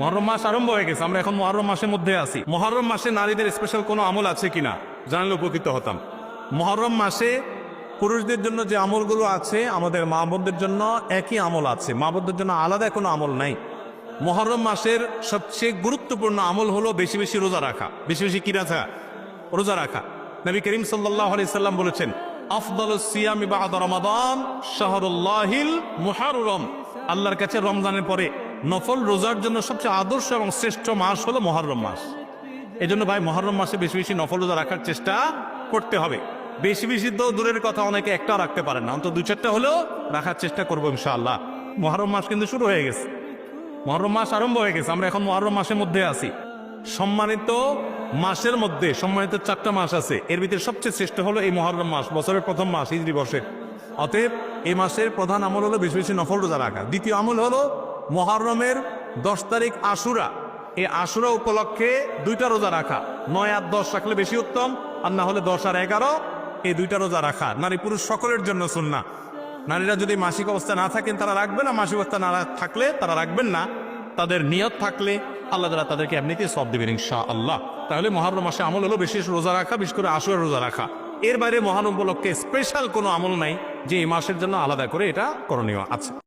মুহররম মাস আরম্ভ হয়ে গেছে, আমরা এখন মুহররম মাসের মধ্যে আছি। মুহররম মাসে নারীদের স্পেশাল কোনো আমল আছে কিনা জানলে উপকৃত হতাম। মুহররম মাসে পুরুষদের জন্য যে আমলগুলো আছে, আমাদের মা বোনদের জন্য একই আমল আছে, মা বোনদের জন্য আলাদা কোনো আমল নাই। মুহররম মাসের সবচেয়ে গুরুত্বপূর্ণ আমল হলো বেশি বেশি রোজা রাখা। বেশি বেশি কি রাখা? রোজা রাখা। নবী করিম সাল্লাল্লাহু আলাইহি সাল্লাম বলেছেন, আফদালুস সিয়ামি বা'দা রমাদান শাহরুল্লাহিল মুহররম। আল্লাহর কাছে রমজানের পরে নফল রোজার জন্য সবচেয়ে আদর্শ এবং শ্রেষ্ঠ মাস হলো মুহররম মাস। এই জন্য ভাই মুহররম মাসে বেশি বেশি নফল রোজা রাখার চেষ্টা করতে হবে। বেশি বেশি তো দূরের কথা, অনেকে একটাও রাখতে পারেন না, অন্তত 2-4টা হলেও রাখার চেষ্টা করবো ইনশাআল্লাহ। মুহররম মাস কিন্তু শুরু হয়ে গেছে, মুহররম মাস আরম্ভ হয়ে গেছে, আমরা এখন মুহররম মাসের মধ্যে আছি। সম্মানিত মাসের মধ্যে সম্মানিত 4টা মাস আছে, এর ভিতরে সবচেয়ে শ্রেষ্ঠ হলো এই মুহররম মাস, বছরের প্রথম মাস, হিজরি বর্ষের। অতএব এই মাসের প্রধান আমল হলো বেশি বেশি নফল রোজা রাখা। দ্বিতীয় আমল হলো মুহররমের 10 তারিখ আশুরা, এই আশুরা উপলক্ষে 2টা রোজা রাখা। 9 আর 10 রাখলে বেশি উত্তম, আর না হলে 10 আর 11 এই 2টা রোজা রাখা নারী পুরুষ সকলের জন্য সুন্নাহ। নারীরা যদি মাসিক অবস্থা না থাকেন তারা রাখবেন না, মাসিক অবস্থা না থাকলে তারা রাখবেন না। তাদের নিয়ত থাকলে আল্লাহ তাআলা তাদেরকে এমনিতেই সওয়াব দিবেন ইনশাআল্লাহ। তাহলে মুহররম মাসে আমল হলো বেশি রোজা রাখা, বিশেষ করে আশুরা রোজা রাখা। এর বাইরে মুহররম উপলক্ষে স্পেশাল কোনো আমল নাই যে এই মাসের জন্য আলাদা করে এটা করণীয় আছে।